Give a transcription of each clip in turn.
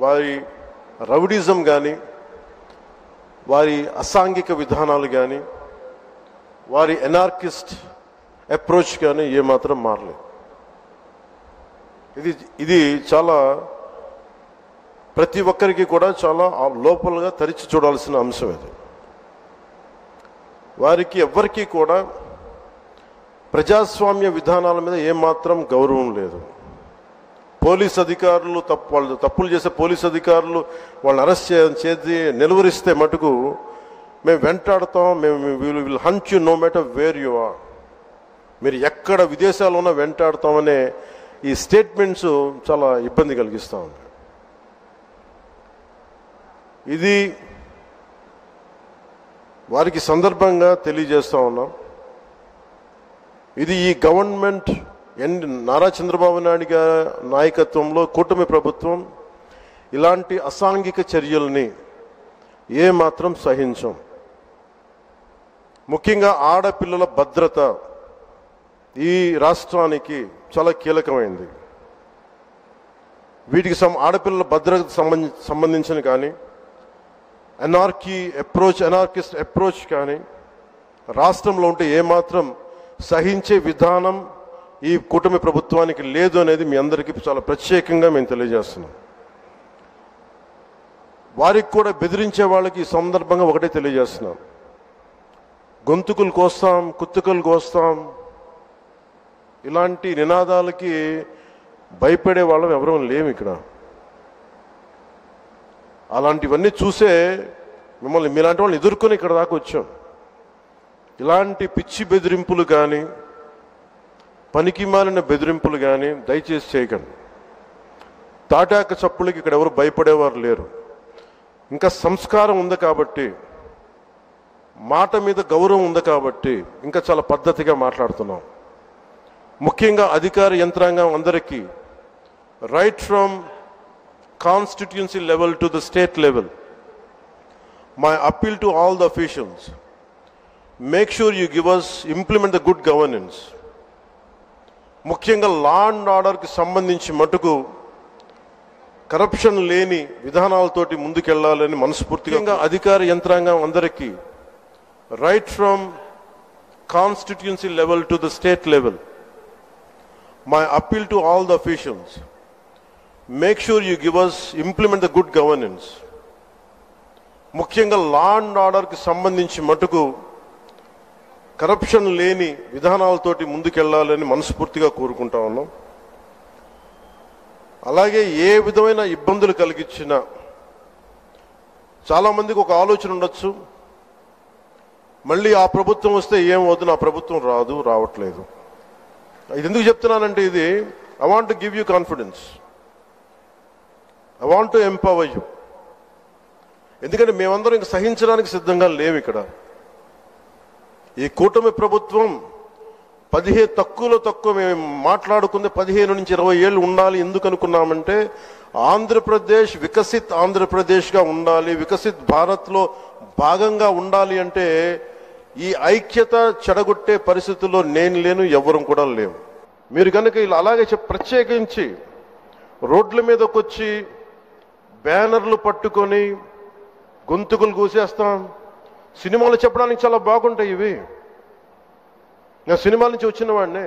వారి రౌడిజం కానీ, వారి అసాంఘిక విధానాలు కానీ, వారి ఎనార్కిస్ట్ అప్రోచ్ కానీ ఏమాత్రం మారలేదు. ఇది చాలా ప్రతి ఒక్కరికి కూడా చాలా లోపలగా తరిచి చూడాల్సిన అంశం. ఇది వారికి ఎవ్వరికీ కూడా ప్రజాస్వామ్య విధానాల మీద ఏమాత్రం గౌరవం లేదు. పోలీస్ అధికారులు వాళ్ళు తప్పులు చేసే పోలీస్ అధికారులు వాళ్ళని అరెస్ట్ చేసి నిలువరిస్తే మటుకు మేము వెంటాడతాం, మేము will hunt you no matter where you are, మీరు ఎక్కడ విదేశాల్లో ఉన్నా వెంటాడతామనే ఈ స్టేట్మెంట్స్ చాలా ఇబ్బంది కలిగిస్తూ ఉంది. ఇది వారికి సందర్భంగా తెలియజేస్తూ ఉన్నాం. ఇది ఈ గవర్నమెంట్ నారా చంద్రబాబు నాయుడు గారి నాయకత్వంలో కూటమి ప్రభుత్వం ఇలాంటి అసాంఘిక చర్యల్ని ఏమాత్రం సహించం. ముఖ్యంగా ఆడపిల్లల భద్రత ఈ రాష్ట్రానికి చాలా కీలకమైంది. వీటికి ఆడపిల్లల భద్రతకు సంబంధించిన కానీ, ఎనార్కిస్ట్ అప్రోచ్ కానీ రాష్ట్రంలో ఉంటే ఏమాత్రం సహించే విధానం ఈ కూటమి ప్రభుత్వానికి లేదు అనేది మీ అందరికీ చాలా ప్రత్యేకంగా మేము తెలియజేస్తున్నాం. వారికి కూడా బెదిరించే వాళ్ళకి ఈ సందర్భంగా ఒకటే తెలియజేస్తున్నాం, గొంతుకులు కోస్తాం, కుత్తుకలు కోస్తాం, ఇలాంటి నినాదాలకి భయపడే వాళ్ళం ఎవరూ లేము ఇక్కడ. అలాంటివన్నీ చూసే మీలాంటి వాళ్ళని ఎదుర్కొని ఇక్కడ దాకా వచ్చాం. ఇలాంటి పిచ్చి బెదిరింపులు కానీ, పనికి మాలిన బెదిరింపులు కానీ దయచేసి చేయకండి. తాటాక చప్పులకి ఇక్కడ ఎవరు భయపడేవారు లేరు. ఇంకా సంస్కారం ఉంది కాబట్టి, మాట మీద గౌరవం ఉంది కాబట్టి ఇంకా చాలా పద్ధతిగా మాట్లాడుతున్నాం. ముఖ్యంగా అధికార యంత్రాంగం అందరికీ, right from constituency level to the state level, my appeal to all the officials, make sure you implement the good governance. ముఖ్యంగా లా అండ్ ఆర్డర్కి సంబంధించి మటుకు కరప్షన్ లేని విధానాలతోటి ముందుకెళ్లాలని మనస్ఫూర్తిగా అధికార యంత్రాంగం అందరికీ, right from constituency level to the state level, my appeal to all the officials, make sure you implement the good governance. ముఖ్యంగా లా అండ్ ఆర్డర్కి సంబంధించి మటుకు కరప్షన్ లేని విధానాలతోటి ముందుకెళ్లాలని మనస్ఫూర్తిగా కోరుకుంటా ఉన్నాం. అలాగే ఏ విధమైన ఇబ్బందులు కలిగించినా, చాలామందికి ఒక ఆలోచన ఉండొచ్చు, మళ్ళీ ఆ ప్రభుత్వం వస్తే ఏమవుతుంది, ఆ ప్రభుత్వం రావట్లేదు. ఇది ఎందుకు చెప్తున్నానంటే, ఇది I want to give you confidence, I want to empower you. ఎందుకంటే మేమందరం ఇంక సహించడానికి సిద్ధంగా లేము. ఇక్కడ ఈ కూటమి ప్రభుత్వం తక్కువ మేము మాట్లాడుకుంది 15 నుంచి 20 ఏళ్ళు ఉండాలి. ఎందుకు అనుకున్నామంటే, ఆంధ్రప్రదేశ్ వికసిత్ ఆంధ్రప్రదేశ్గా ఉండాలి, వికసిత్ భారత్లో భాగంగా ఉండాలి. అంటే ఈ ఐక్యత చెడగొట్టే పరిస్థితుల్లో నేను లేను, ఎవరు కూడా లేవు. మీరు కనుక ఇలా అలాగే ప్రత్యేకించి రోడ్ల మీదకి వచ్చి బ్యానర్లు పట్టుకొని గొంతుకులు కూసేస్తాం, సినిమాలు చెప్పడానికి చాలా బాగుంటాయి ఇవి. నేను సినిమాల నుంచి వచ్చిన వాడిని,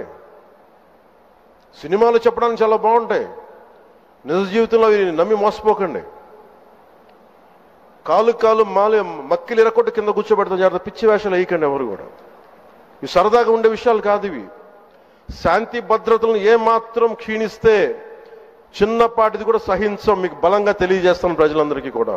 సినిమాలు చెప్పడానికి చాలా బాగుంటాయి. నిజ జీవితంలో అవి నమ్మి మోసపోకండి. కాలు మక్కిలు ఎరకొట్టు కింద కూర్చోబెడతాం. జాగ్రత్త, పిచ్చి వేషాలు వేయకండి ఎవరు కూడా. ఇవి సరదాగా ఉండే విషయాలు కాదు ఇవి. శాంతి భద్రతలను ఏమాత్రం క్షీణిస్తే చిన్నపాటిది కూడా సహించం. మీకు బలంగా తెలియజేస్తాను ప్రజలందరికీ కూడా.